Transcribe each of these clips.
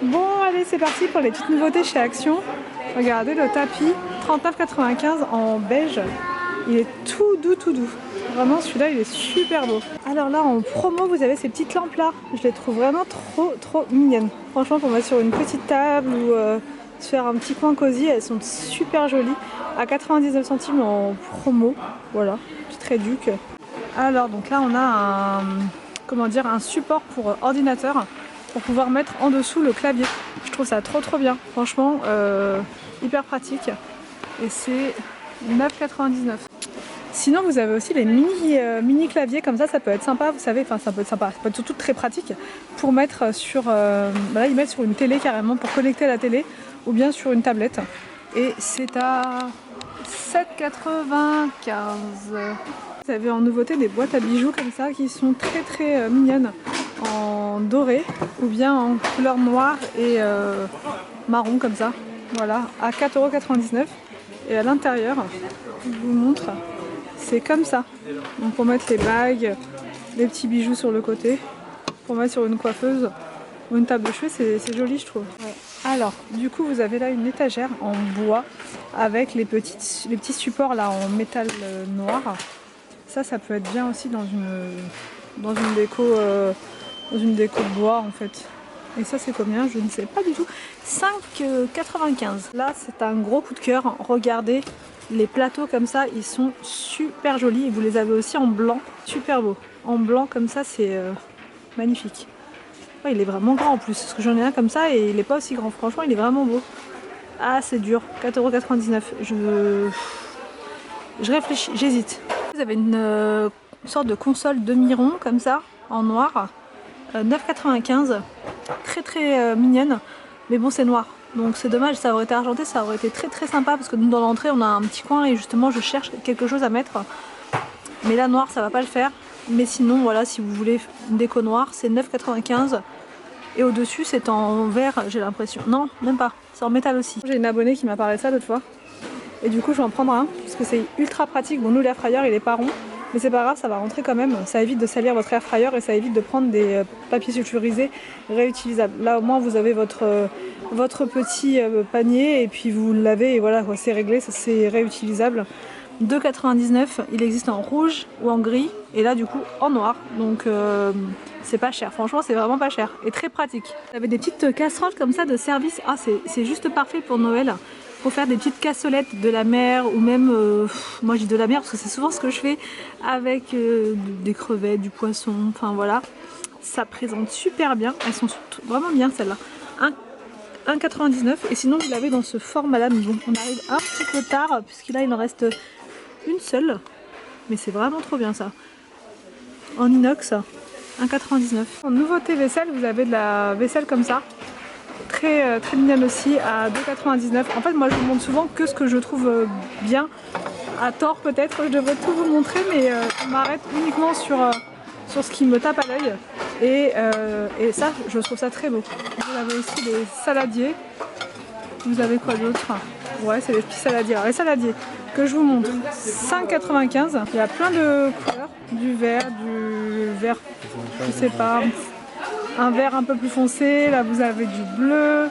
Bon, allez, c'est parti pour les petites nouveautés chez Action. Regardez le tapis, 39,95 en beige. Il est tout doux, tout doux. Vraiment, celui-là, il est super beau. Alors là, en promo, vous avez ces petites lampes-là. Je les trouve vraiment trop mignonnes. Franchement, pour mettre sur une petite table ou se faire un petit coin cosy, elles sont super jolies. À 99 centimes en promo. Voilà, petit réduc. Alors, donc là, on a un support pour ordinateur pour pouvoir mettre en dessous le clavier. Je trouve ça trop bien. Franchement, hyper pratique. Et c'est 9,99 €. Sinon vous avez aussi les mini claviers comme ça peut être sympa, vous savez, enfin ça peut être sympa, ça peut être surtout très pratique pour mettre sur, là ils mettent sur une télé carrément pour connecter à la télé ou bien sur une tablette. Et c'est à 7,95 €. Vous avez en nouveauté des boîtes à bijoux comme ça qui sont très mignonnes en doré ou bien en couleur noire et marron comme ça. Voilà, à 4,99 €. Et à l'intérieur, je vous montre, c'est comme ça. Donc pour mettre les bagues, les petits bijoux sur le côté, pour mettre sur une coiffeuse ou une table de cheveux, c'est joli je trouve. Ouais. Alors, du coup vous avez là une étagère en bois avec les petits supports là en métal noir. Ça peut être bien aussi dans une déco de bois en fait. Et ça c'est combien? Je ne sais pas du tout. 5,95 €. Là c'est un gros coup de cœur. Regardez les plateaux comme ça, ils sont super jolis. Et vous les avez aussi en blanc, super beau. En blanc comme ça c'est magnifique. Ouais, il est vraiment grand en plus. Parce que j'en ai un comme ça et il n'est pas aussi grand. Franchement il est vraiment beau. Ah c'est dur. 4,99 €. Je réfléchis, j'hésite. Vous avez une sorte de console demi-rond comme ça en noir. 9,95 €, très mignonne, mais bon c'est noir donc c'est dommage, ça aurait été argenté, ça aurait été très sympa parce que nous dans l'entrée on a un petit coin et justement je cherche quelque chose à mettre, mais là noir ça va pas le faire, mais sinon voilà, si vous voulez une déco noire c'est 9,95 € et au dessus c'est en verre, j'ai l'impression, non même pas, c'est en métal aussi. J'ai une abonnée qui m'a parlé de ça l'autre fois et du coup je vais en prendre un parce que c'est ultra pratique. Bon nous l'air fryer il est pas rond, mais c'est pas grave, ça va rentrer quand même. Ça évite de salir votre air fryer et ça évite de prendre des papiers sulfurisés réutilisables. Là au moins vous avez votre petit panier et puis vous le lavez et voilà, c'est réglé, c'est réutilisable. 2,99 €, il existe en rouge ou en gris et là du coup en noir. Donc c'est pas cher, franchement c'est vraiment pas cher et très pratique. Vous avez des petites casseroles comme ça de service. Ah c'est juste parfait pour Noël. Pour faire des petites cassolettes de la mer ou même, moi je dis de la mer parce que c'est souvent ce que je fais avec des crevettes, du poisson, enfin voilà. Ça présente super bien, elles sont vraiment bien celles-là. 1,99 € et sinon vous l'avez dans ce format là, mais bon on arrive un petit peu tard puisque là il en reste une seule. Mais c'est vraiment trop bien ça. En inox, 1,99 €. En nouveauté vaisselle, vous avez de la vaisselle comme ça. Très mignonne aussi à 2,99 €. En fait moi je vous montre souvent que ce que je trouve bien, à tort peut-être, je devrais tout vous montrer mais je m'arrête uniquement sur ce qui me tape à l'œil et ça je trouve ça très beau. Vous avez aussi des saladiers, vous avez quoi d'autre? Ouais c'est des petits saladiers. Alors les saladiers que je vous montre, 5,95 €. Il y a plein de couleurs, du vert, je sais pas, un vert un peu plus foncé, là vous avez du bleu,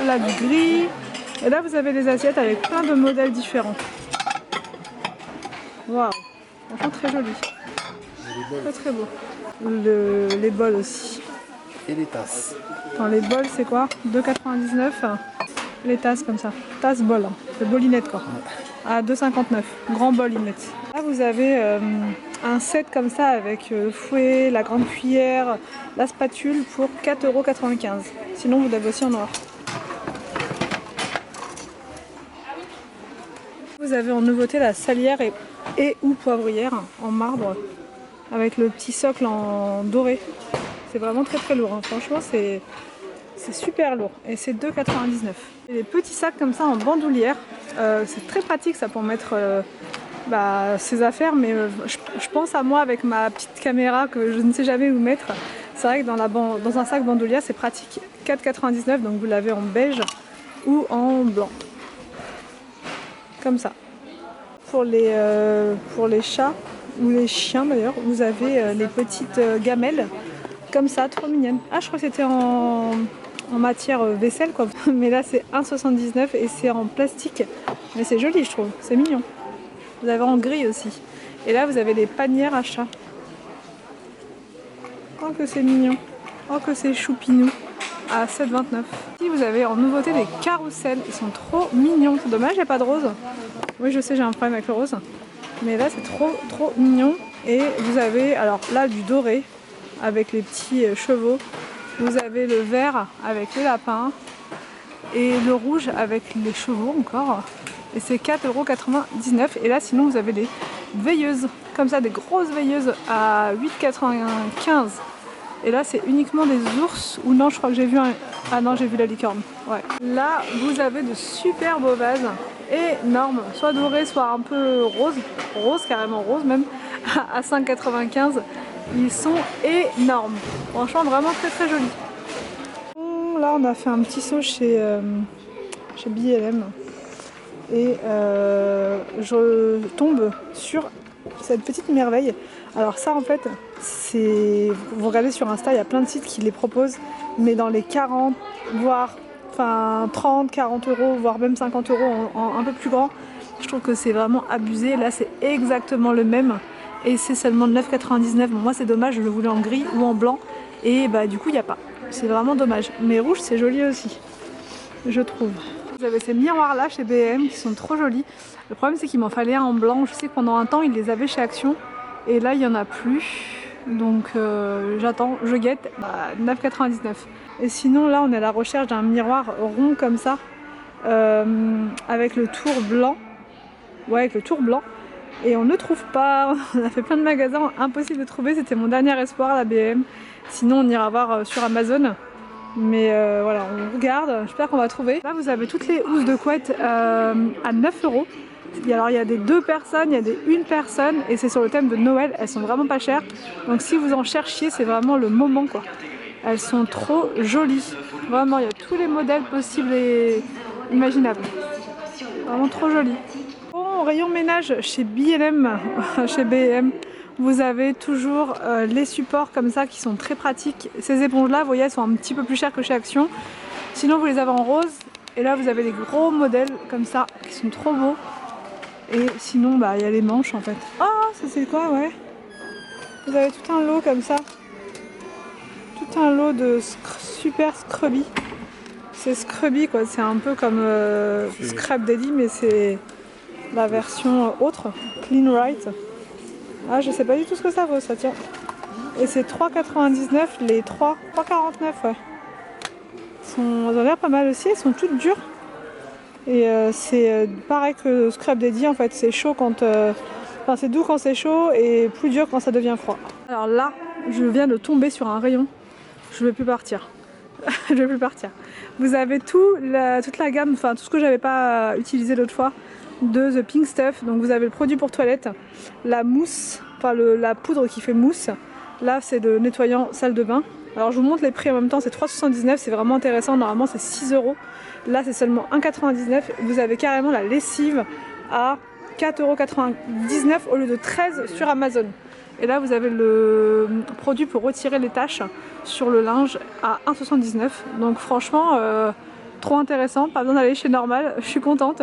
là du gris, et là vous avez des assiettes avec plein de modèles différents. Waouh, franchement très joli, très beau. Les bols aussi. Et les tasses. Attends, les bols c'est quoi? 2,99 €. Les tasses comme ça, tasse bol, hein. Le bolinette quoi. À 2,59 €, grand bolinette. Là vous avez un set comme ça avec le fouet, la grande cuillère, la spatule pour 4,95 €. Sinon vous l'avez aussi en noir. Vous avez en nouveauté la salière et ou poivrière en marbre avec le petit socle en doré. C'est vraiment très lourd, hein. Franchement c'est super lourd et c'est 2,99 €. Les petits sacs comme ça en bandoulière, c'est très pratique ça pour mettre ses affaires, mais je pense à moi avec ma petite caméra que je ne sais jamais où mettre. C'est vrai que dans un sac bandoulière c'est pratique. 4,99 €, donc vous l'avez en beige ou en blanc. Comme ça. Pour les chats ou les chiens d'ailleurs, vous avez les petites gamelles comme ça, trop mignonnes. Ah je crois que c'était en en matière vaisselle quoi. Mais là c'est 1,79 et c'est en plastique. Mais c'est joli je trouve, c'est mignon. Vous avez en gris aussi. Et là vous avez les panières à chat. Oh que c'est mignon. Oh que c'est choupinou. À 7,29. Ici vous avez en nouveauté des carousels. Ils sont trop mignons. C'est dommage il n'y a pas de rose. Oui je sais j'ai un problème avec le rose. Mais là c'est trop mignon. Et vous avez alors là du doré avec les petits chevaux. Vous avez le vert avec les lapins. Et le rouge avec les chevaux encore. Et c'est 4,99 €. Et là sinon vous avez des veilleuses. Comme ça des grosses veilleuses à 8,95 €. Et là c'est uniquement des ours. Ou non je crois que j'ai vu un... Ah non j'ai vu la licorne. Ouais. Là vous avez de super beaux vases. Énormes. Soit dorés soit un peu rose. Rose carrément rose même. À 5,95 €. Ils sont énormes. Franchement vraiment très jolis. Là on a fait un petit saut chez BLM. Et je tombe sur cette petite merveille. Alors ça en fait, c'est vous regardez sur Insta, il y a plein de sites qui les proposent, mais dans les 40, voire enfin 30, 40 €, voire même 50 € en un peu plus grand. Je trouve que c'est vraiment abusé. Là c'est exactement le même et c'est seulement 9,99 €. Bon, moi c'est dommage, je le voulais en gris ou en blanc et bah du coup il n'y a pas. C'est vraiment dommage. Mais rouge c'est joli aussi, je trouve. Vous avez ces miroirs là chez BM qui sont trop jolis. Le problème c'est qu'il m'en fallait un en blanc. Je sais que pendant un temps ils les avaient chez Action et là il n'y en a plus. Donc j'attends, je guette. 9,99 €. Et sinon là on est à la recherche d'un miroir rond comme ça avec le tour blanc. Ouais, avec le tour blanc. Et on ne trouve pas. On a fait plein de magasins, impossible de trouver. C'était mon dernier espoir la BM. Sinon on ira voir sur Amazon. Mais voilà, on regarde, j'espère qu'on va trouver. Là vous avez toutes les housses de couette à 9 €. Alors il y a des 2 personnes, il y a des 1 personne et c'est sur le thème de Noël, elles sont vraiment pas chères. Donc si vous en cherchiez, c'est vraiment le moment quoi. Elles sont trop jolies. Vraiment, il y a tous les modèles possibles et imaginables. Vraiment trop jolies. Bon, rayon ménage chez BLM, chez BM. Vous avez toujours les supports comme ça qui sont très pratiques. Ces éponges là, vous voyez, elles sont un petit peu plus chères que chez Action. Sinon vous les avez en rose. Et là vous avez des gros modèles comme ça qui sont trop beaux. Et sinon bah il y a les manches en fait. Oh ça c'est quoi ouais. Vous avez tout un lot comme ça. Tout un lot de super scrubby. C'est scrubby quoi, c'est un peu comme Scrub Daddy mais c'est la version autre. Clean Right. Ah je sais pas du tout ce que ça vaut ça tiens. Et c'est 3,99 € les 3. 3,49 € ouais. Elles ont l'air pas mal aussi, elles sont toutes dures. Et c'est pareil que Scrub Daddy en fait, c'est chaud quand... Enfin c'est doux quand c'est chaud et plus dur quand ça devient froid. Alors là, je viens de tomber sur un rayon. Je ne vais plus partir. Je vais plus partir. Vous avez toute la gamme, enfin tout ce que j'avais pas utilisé l'autre fois de The Pink Stuff. Donc vous avez le produit pour toilette, la mousse, enfin la poudre qui fait mousse. Là c'est le nettoyant salle de bain. Alors je vous montre les prix en même temps, c'est 3,79 €, c'est vraiment intéressant. Normalement c'est 6 €. Là c'est seulement 1,99 €. Vous avez carrément la lessive à 4,99 € au lieu de 13 € sur Amazon. Et là vous avez le produit pour retirer les taches sur le linge à 1,79 €. Donc franchement trop intéressant, pas besoin d'aller chez Normal, je suis contente,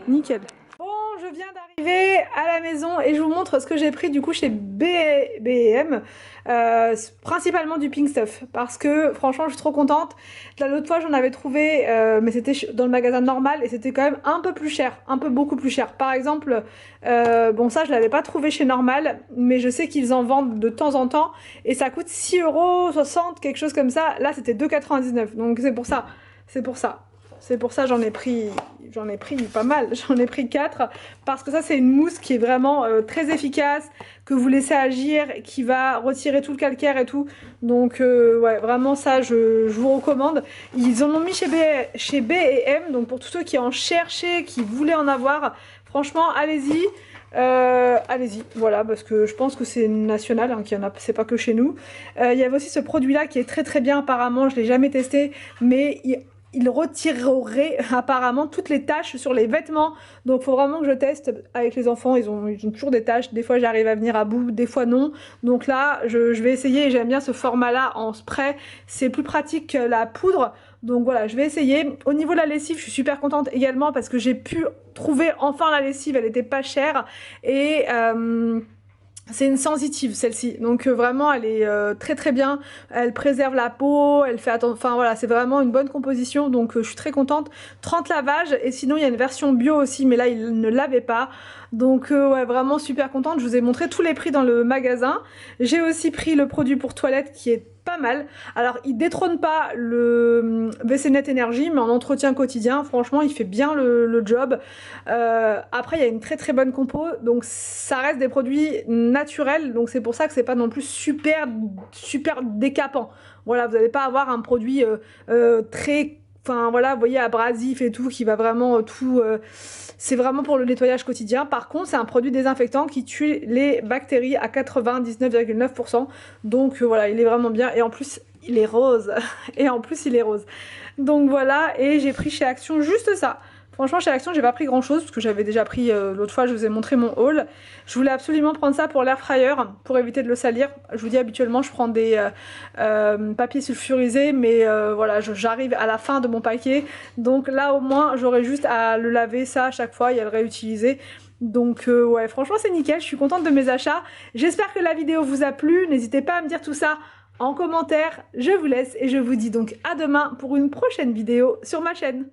nickel. Bon je viens d'arriver à la maison et je vous montre ce que j'ai pris du coup chez BM. Principalement du Pink Stuff parce que franchement je suis trop contente. L'autre fois j'en avais trouvé mais c'était dans le magasin Normal et c'était quand même un peu plus cher, un peu beaucoup plus cher. Par exemple bon ça je l'avais pas trouvé chez Normal mais je sais qu'ils en vendent de temps en temps et ça coûte 6,60 €, quelque chose comme ça. Là c'était 2,99 € donc c'est pour ça, j'en ai pris pas mal, j'en ai pris 4 parce que ça c'est une mousse qui est vraiment très efficace, que vous laissez agir, qui va retirer tout le calcaire et tout. Donc ouais vraiment ça je vous recommande. Ils en ont mis chez B&M, donc pour tous ceux qui en cherchaient, qui voulaient en avoir, franchement allez-y. Allez-y, voilà, parce que je pense que c'est national, hein, qu'il y en a, c'est pas que chez nous. Il y avait aussi ce produit là qui est très bien apparemment, je l'ai jamais testé, mais il retirerait apparemment toutes les taches sur les vêtements. Donc il faut vraiment que je teste avec les enfants, ils ont toujours des taches, des fois j'arrive à venir à bout, des fois non. Donc là je vais essayer, j'aime bien ce format là en spray, c'est plus pratique que la poudre. Donc voilà, je vais essayer. Au niveau de la lessive, je suis super contente également parce que j'ai pu trouver enfin la lessive, elle était pas chère et c'est une sensitive celle-ci, donc vraiment elle est très très bien, elle préserve la peau, elle fait enfin voilà, c'est vraiment une bonne composition, donc je suis très contente. 30 lavages, et sinon il y a une version bio aussi, mais là il ne l'avait pas, donc ouais, vraiment super contente. Je vous ai montré tous les prix dans le magasin. J'ai aussi pris le produit pour toilette qui est pas mal. Alors il détrône pas le WC Net Énergie, mais en entretien quotidien, franchement il fait bien le job. Après il y a une très très bonne compo, donc ça reste des produits naturels, donc c'est pour ça que c'est pas non plus super décapant. Voilà, vous n'allez pas avoir un produit très, enfin voilà, vous voyez, abrasif et tout, qui va vraiment tout... c'est vraiment pour le nettoyage quotidien. Par contre, c'est un produit désinfectant qui tue les bactéries à 99,9%. Donc voilà, il est vraiment bien. Et en plus, il est rose. Et en plus, il est rose. Donc voilà, et j'ai pris chez Action juste ça. Franchement, chez Action, j'ai pas pris grand chose parce que j'avais déjà pris l'autre fois, je vous ai montré mon haul. Je voulais absolument prendre ça pour l'air fryer pour éviter de le salir. Je vous dis, habituellement, je prends des papiers sulfurisés, mais voilà, j'arrive à la fin de mon paquet. Donc là, au moins, j'aurai juste à le laver ça à chaque fois et à le réutiliser. Donc ouais, franchement, c'est nickel. Je suis contente de mes achats. J'espère que la vidéo vous a plu. N'hésitez pas à me dire tout ça en commentaire. Je vous laisse et je vous dis donc à demain pour une prochaine vidéo sur ma chaîne.